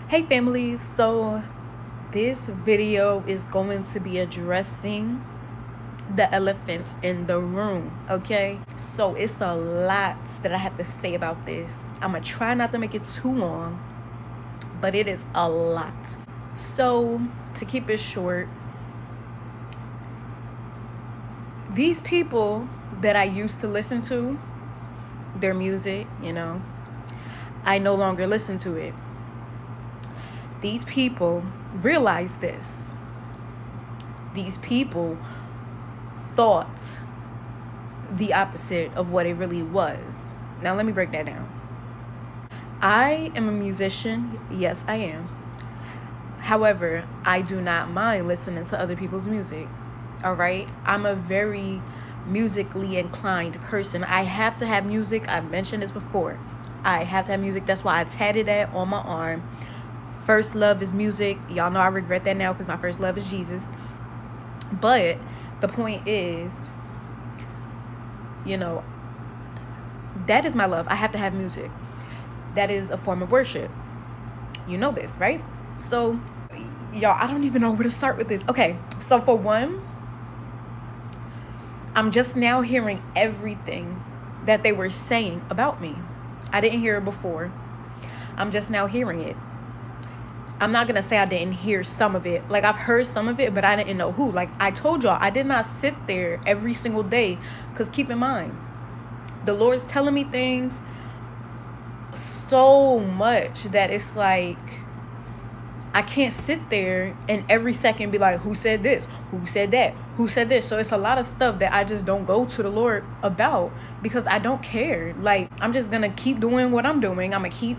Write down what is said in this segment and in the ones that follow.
Hey families, so this video is going to be addressing the elephant in the room. Okay, so it's a lot that I have to say about this. I'm gonna try not to make it too long, but it is a lot. So to keep it short, these people that I used to listen to their music, I no longer listen to it. These people realize this. These people thought the opposite of what it really was. Now let me break that down. I am a musician. Yes, I am. However, I do not mind listening to other people's music. All right? I'm a very musically inclined person. I have to have music. I've mentioned this before. I have to have music. That's why I tatted that on my arm. First love is music. Y'all know I regret that now because my first love is Jesus. But the point is, that is my love. I have to have music. That is a form of worship. You know this, right? So, y'all, I don't even know where to start with this. Okay, so for one, I'm just now hearing everything that they were saying about me. I didn't hear it before. I'm just now hearing it. I'm not going to say I didn't hear some of it. Like, I've heard some of it, but I didn't know who. Like, I told y'all, I did not sit there every single day. Because keep in mind, the Lord's telling me things so much that it's like, I can't sit there and every second be like, who said this? Who said that? Who said this? So it's a lot of stuff that I just don't go to the Lord about because I don't care. Like, I'm just going to keep doing what I'm doing. I'm going to keep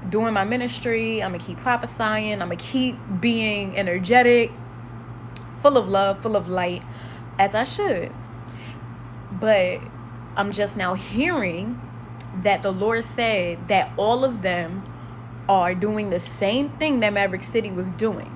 doing my ministry. I'm gonna keep prophesying. I'm gonna keep being energetic, full of love, full of light, as I should. But I'm just now hearing that the Lord said that all of them are doing the same thing that Maverick City was doing.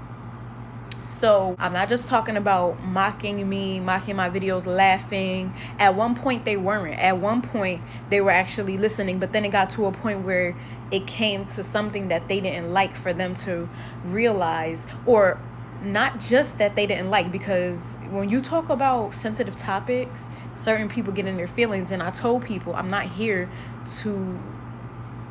So I'm not just talking about mocking me, mocking my videos, laughing. At one point they weren't. At one point they were actually listening, but then it got to a point where it came to something that they didn't like for them to realize, or not just that they didn't like, because when you talk about sensitive topics, certain people get in their feelings. And I told people, I'm not here to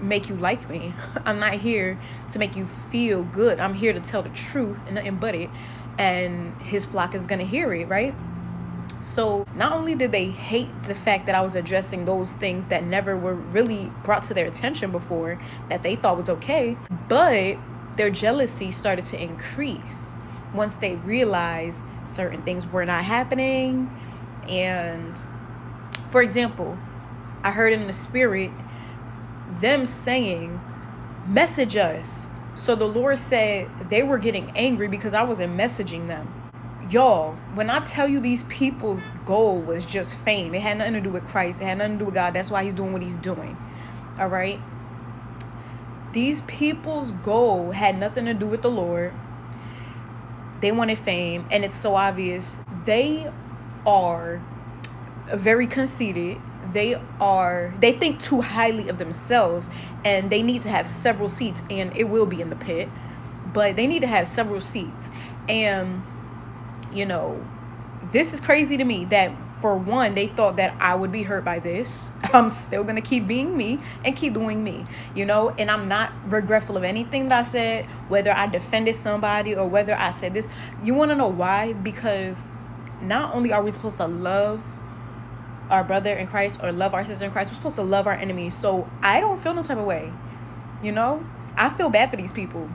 make you like me. I'm not here to make you feel good. I'm here to tell the truth and nothing but it, and his flock is gonna hear it, right? So not only did they hate the fact that I was addressing those things that never were really brought to their attention before, that they thought was okay, but their jealousy started to increase once they realized certain things were not happening. And for example, I heard in the spirit them saying, message us. So the Lord said they were getting angry because I wasn't messaging them. Y'all, when I tell you these people's goal was just fame, it had nothing to do with Christ, it had nothing to do with God. That's why he's doing what he's doing. All right? These people's goal had nothing to do with the Lord. They wanted fame, and it's so obvious. They are very conceited. They think too highly of themselves, and they need to have several seats, and it will be in the pit, but they need to have several seats. And this is crazy to me that for one, they thought that I would be hurt by this. I'm still gonna keep being me and keep doing me, and I'm not regretful of anything that I said, whether I defended somebody or whether I said this. You want to know why? Because not only are we supposed to love our brother in Christ or love our sister in Christ, we're supposed to love our enemies. So I don't feel no type of way. I feel bad for these people,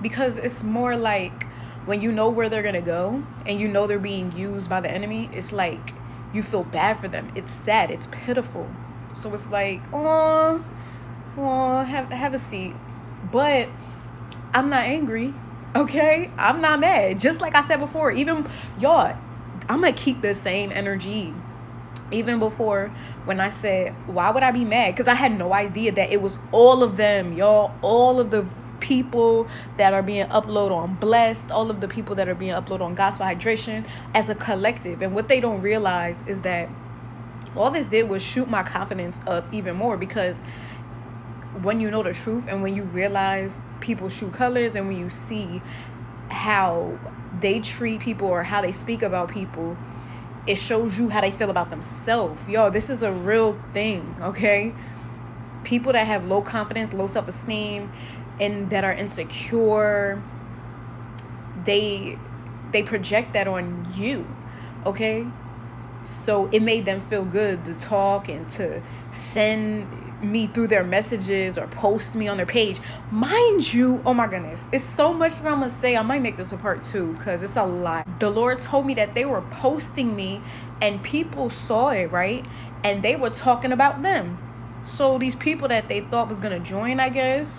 because it's more like when you know where they're gonna go and they're being used by the enemy, it's like you feel bad for them. It's sad, it's pitiful. So it's like, oh, have a seat. But I'm not angry, okay? I'm not mad. Just like I said before, even y'all, I'm gonna keep the same energy. Even before, when I said, why would I be mad? Because I had no idea that it was all of them, y'all. All of the people that are being uploaded on Blssd, all of the people that are being uploaded on Gospel Hydration as a collective. And what they don't realize is that all this did was shoot my confidence up even more, because when you know the truth and when you realize people's true colors, and when you see how they treat people or how they speak about people, it shows you how they feel about themselves. Yo, this is a real thing, okay? People that have low confidence, low self-esteem, and that are insecure, they project that on you, okay? So it made them feel good to talk and to send me through their messages or post me on their page. Mind you, oh my goodness, it's so much that I'm gonna say. I might make this a part 2 because it's a lot. The Lord told me that they were posting me and people saw it, right? And they were talking about them. So these people that they thought was gonna join, I guess,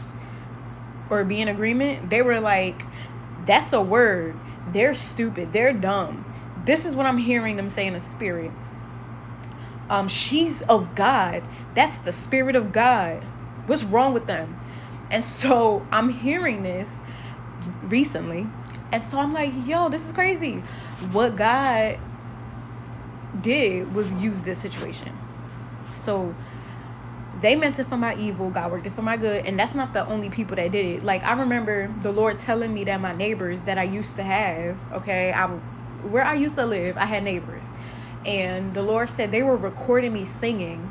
or be in agreement, they were like, that's a word. They're stupid. They're dumb. This is what I'm hearing them say in the spirit. She's of God. That's the spirit of God. What's wrong with them? And so I'm hearing this recently. And so I'm like, yo, this is crazy. What God did was use this situation. So they meant it for my evil. God worked it for my good. And that's not the only people that did it. Like, I remember the Lord telling me that my neighbors that I used to have, okay, where I used to live, I had neighbors. And the Lord said they were recording me singing,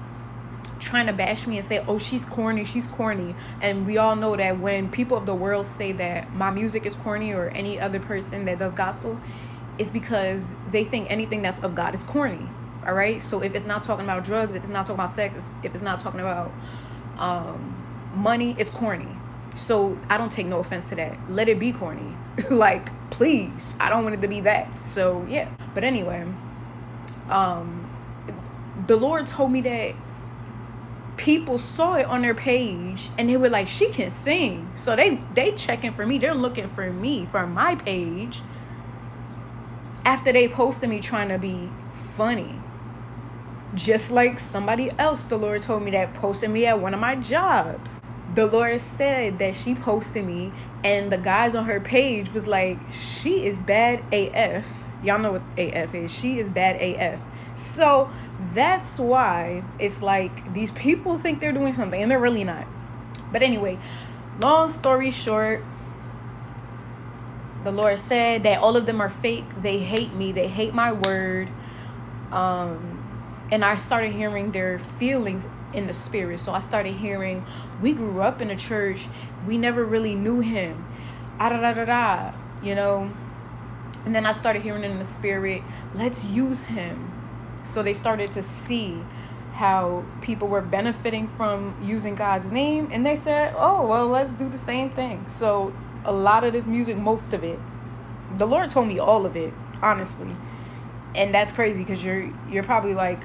trying to bash me and say, oh, she's corny, she's corny. And we all know that when people of the world say that my music is corny, or any other person that does gospel, it's because they think anything that's of God is corny. All right? So if it's not talking about drugs, if it's not talking about sex, if it's not talking about money, it's corny. So I don't take no offense to that. Let it be corny. Like, please. I don't want it to be that. So yeah. But anyway, the Lord told me that people saw it on their page and they were like, she can sing. So they checking for me. They're looking for me from my page after they posted me trying to be funny. Just like somebody else, the Lord told me, that posted me at one of my jobs. The Lord said that she posted me and the guys on her page was like, she is bad AF. Y'all know what AF is. She is bad AF. So that's why it's like these people think they're doing something and they're really not. But anyway, long story short, the Lord said that all of them are fake. They hate me. They hate my word. And I started hearing their feelings in the spirit. So I started hearing, we grew up in a church. We never really knew him. You know. And then I started hearing it in the spirit, let's use him. So they started to see how people were benefiting from using God's name. And they said, oh, well, let's do the same thing. So a lot of this music, most of it, the Lord told me all of it, honestly. And that's crazy because you're probably like,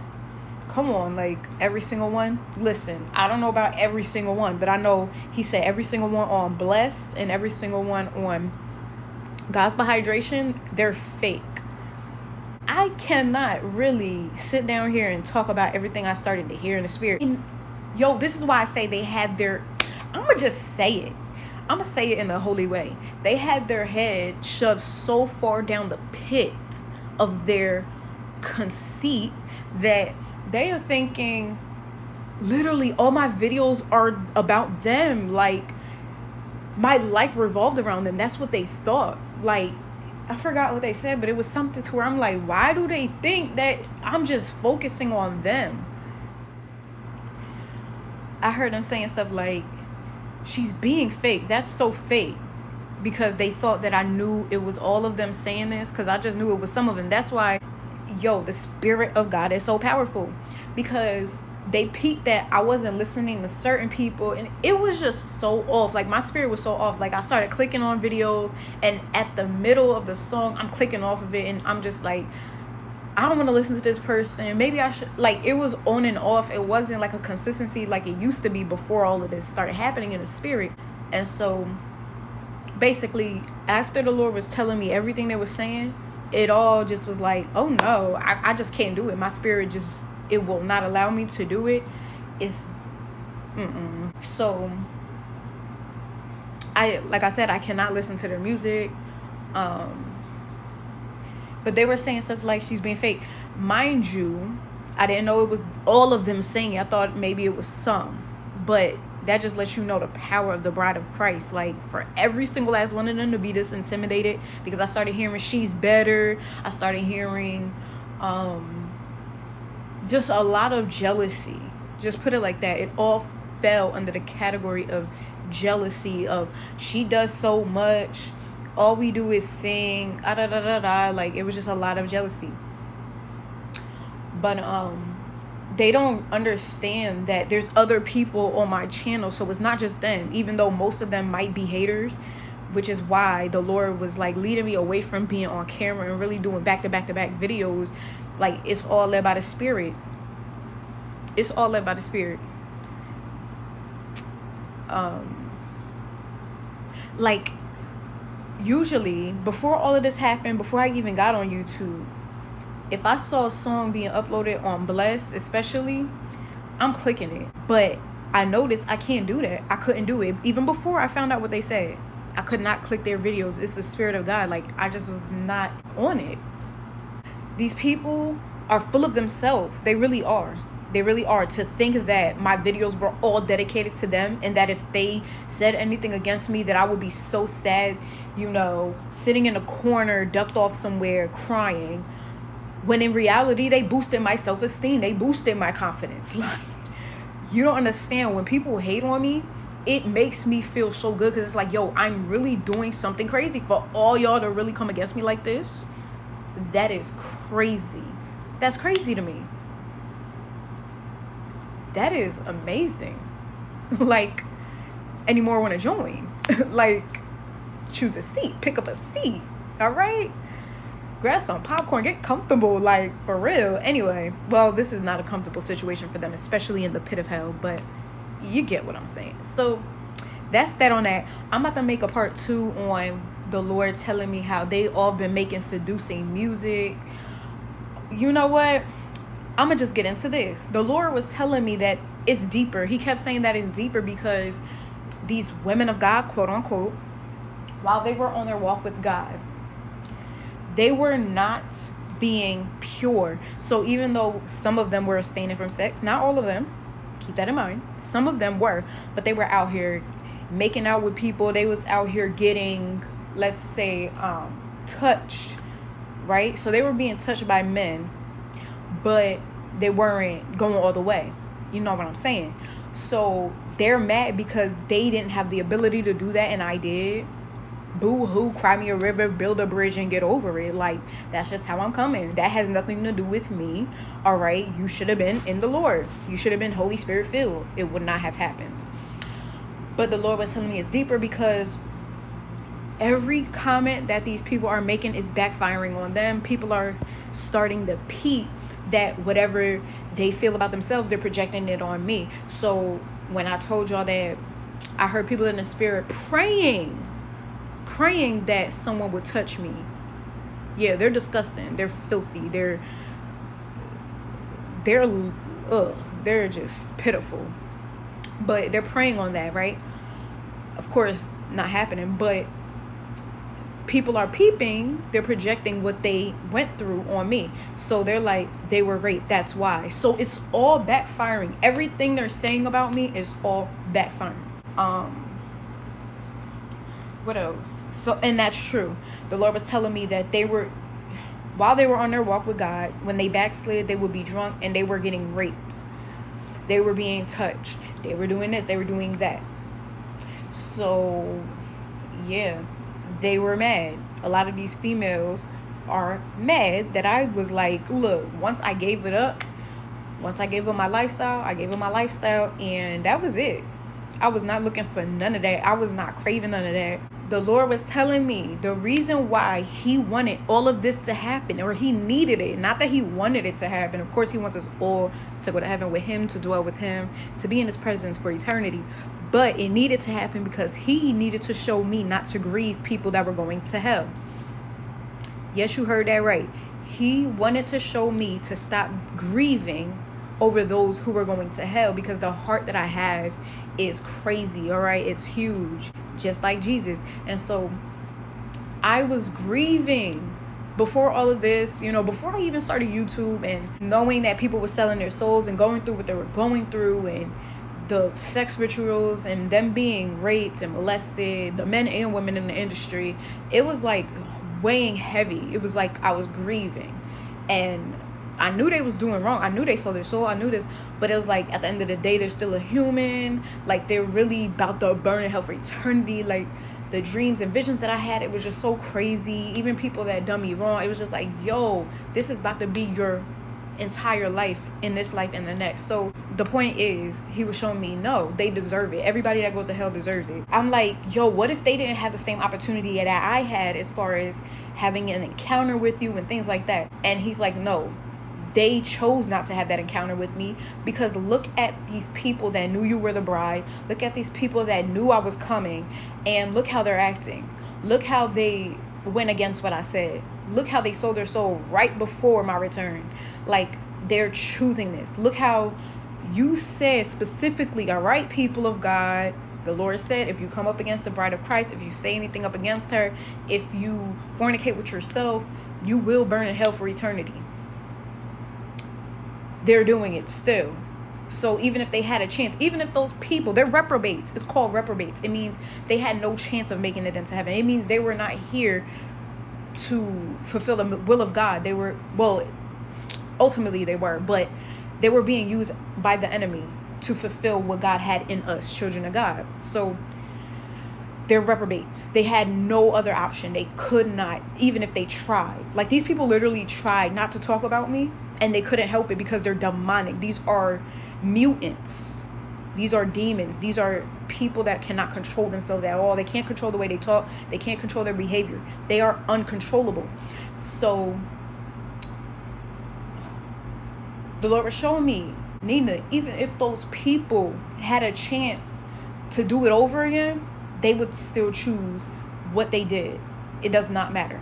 come on, like every single one. Listen, I don't know about every single one, but I know he said every single one on Blssd and every single one on Gospel Hydration, they're fake. I cannot really sit down here and talk about everything I started to hear in the spirit. And, yo, this is why I say they had their, I'm going to just say it. I'm going to say it in a holy way. They had their head shoved so far down the pit of their conceit that they are thinking literally all my videos are about them. Like, my life revolved around them. That's what they thought. Like, I forgot what they said, but it was something to where I'm like, why do they think that I'm just focusing on them? I heard them saying stuff like, she's being fake. That's so fake. Because they thought that I knew it was all of them saying this, because I just knew it was some of them. That's why, yo, the Spirit of God is so powerful. Because they peeped that I wasn't listening to certain people, and it was just so off. Like, my spirit was so off. Like, I started clicking on videos, and at the middle of the song, I'm clicking off of it, and I'm just like, I don't want to listen to this person. Maybe I should. Like, it was on and off. It wasn't like a consistency like it used to be before all of this started happening in the spirit. And so basically, after the Lord was telling me everything they were saying, it all just was like, oh no, I just can't do it. My spirit just, it will not allow me to do it. It's So like I said, I cannot listen to their music. But they were saying stuff like she's being fake. Mind you, I didn't know it was all of them singing. I thought maybe it was some. But that just lets you know the power of the bride of Christ. Like, for every single last one of them to be this intimidated, because I started hearing she's better. I started hearing just a lot of jealousy. Just put it like that. It all fell under the category of jealousy of, she does so much, all we do is sing, like, it was just a lot of jealousy. But they don't understand that there's other people on my channel, so it's not just them, even though most of them might be haters, which is why the Lord was like leading me away from being on camera and really doing back to back videos. Like, it's all led by the Spirit. It's all led by the Spirit. Like, usually before all of this happened, before I even got on YouTube, if I saw a song being uploaded on Blssd, especially, I'm clicking it. But I noticed I can't do that. I couldn't do it. Even before I found out what they said, I could not click their videos. It's the Spirit of God. Like, I just was not on it. These people are full of themselves. They really are. They really are. To think that my videos were all dedicated to them, and that if they said anything against me, that I would be so sad, you know, sitting in a corner, ducked off somewhere, crying. When in reality, they boosted my self-esteem. They boosted my confidence. Like, you don't understand. When people hate on me, it makes me feel so good, because it's like, yo, I'm really doing something crazy. For all y'all to really come against me like this, that is crazy. That's crazy to me. That is amazing. Like, any more want to join? Like, choose a seat, pick up a seat. All right, grab some popcorn, get comfortable, like, for real. Anyway, well, this is not a comfortable situation for them, especially in the pit of hell, but you get what I'm saying. So that's that on that. I'm about to make a part 2 on the Lord telling me how they all been making seducing music. You know what, I'm gonna just get into this. The Lord was telling me that it's deeper. He kept saying that it's deeper because these women of God, quote unquote, while they were on their walk with God, they were not being pure. So even though some of them were abstaining from sex, not all of them, keep that in mind, some of them were, but they were out here making out with people. They was out here getting, let's say, touched, right? So they were being touched by men, but they weren't going all the way. You know what I'm saying? So they're mad because they didn't have the ability to do that, and I did. Boo-hoo, cry me a river, build a bridge, and get over it. Like, that's just how I'm coming. That has nothing to do with me. All right, you should have been in the Lord. You should have been Holy Spirit filled. It would not have happened. But the Lord was telling me it's deeper because every comment that these people are making is backfiring on them. People are starting to peep that whatever they feel about themselves, they're projecting it on me. So when I told y'all that I heard people in the spirit praying that someone would touch me, yeah, they're disgusting, they're filthy, they're just pitiful. But they're praying on that, right? Of course, not happening, but people are peeping, they're projecting what they went through on me. So they're like, they were raped, that's why. So it's all backfiring. Everything they're saying about me is all backfiring. What else? So, and that's true. The Lord was telling me that they were, while they were on their walk with God, when they backslid, they would be drunk and they were getting raped. They were being touched. They were doing this, they were doing that. So, yeah, they were mad. A lot of these females are mad that I was like, look, once I gave it up, once I gave up my lifestyle, and that was it. I was not looking for none of that. I was not craving none of that. The Lord was telling me the reason why he wanted all of this to happen, or he needed it, not that he wanted it to happen. Of course, he wants us all to go to heaven with him, to dwell with him, to be in his presence for eternity. But it needed to happen because he needed to show me not to grieve people that were going to hell. Yes, you heard that right. He wanted to show me to stop grieving over those who were going to hell, because the heart that I have is crazy, all right? It's huge, just like Jesus. And so I was grieving before all of this, you know, before I even started YouTube, and knowing that people were selling their souls and going through what they were going through, and the sex rituals and them being raped and molested, the men and women in the industry, it was like weighing heavy. It was like I was grieving, and I knew they was doing wrong. I knew they sold their soul. I knew this, but it was like at the end of the day, they're still a human. Like they're really about to burn in hell for eternity. Like the dreams and visions that I had, it was just so crazy. Even people that done me wrong, it was just like, yo, this is about to be your entire life, in this life and the next. So the point is, he was showing me, no, they deserve it. Everybody that goes to hell deserves it. I'm like, yo, what if they didn't have the same opportunity that I had as far as having an encounter with you and things like that? And he's like, no, they chose not to have that encounter with me, because look at these people that knew you were the bride. Look at these people that knew I was coming, and look how they're acting. Look how they went against what I said. Look how they sold their soul right before my return. Like, they're choosing this. Look how you said specifically, all right, people of God, the Lord said, if you come up against the bride of Christ, if you say anything up against her, if you fornicate with yourself, you will burn in hell for eternity. They're doing it still. So even if they had a chance, even if those people, they're reprobates. It's called reprobates. It means they had no chance of making it into heaven. It means they were not here to fulfill the will of God. They were, well, ultimately they were, but they were being used by the enemy to fulfill what God had in us, children of God. So they're reprobates. They had no other option. They could not, even if they tried. Like, these people literally tried not to talk about me, and they couldn't help it because they're demonic. These are mutants. These are demons. These are people that cannot control themselves at all. They can't control the way they talk. They can't control their behavior. They are uncontrollable. So the Lord was showing me, Nina, even if those people had a chance to do it over again, they would still choose what they did. It does not matter.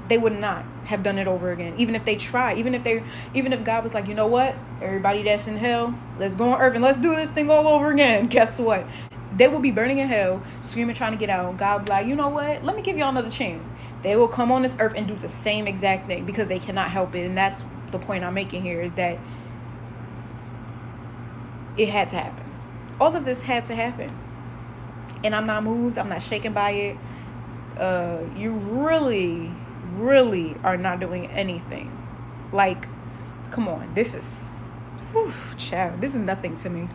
They would not have done it over again. Even if they tried, even if God was like, you know what, everybody that's in hell, let's go on earth and let's do this thing all over again. Guess what? They will be burning in hell, screaming, trying to get out. God will be like, you know what, let me give y'all another chance. They will come on this earth and do the same exact thing because they cannot help it. And that's the point I'm making here, is that it had to happen. All of this had to happen. And I'm not moved. I'm not shaken by it. You really are not doing anything. Like, come on. This is, child, this is nothing to me.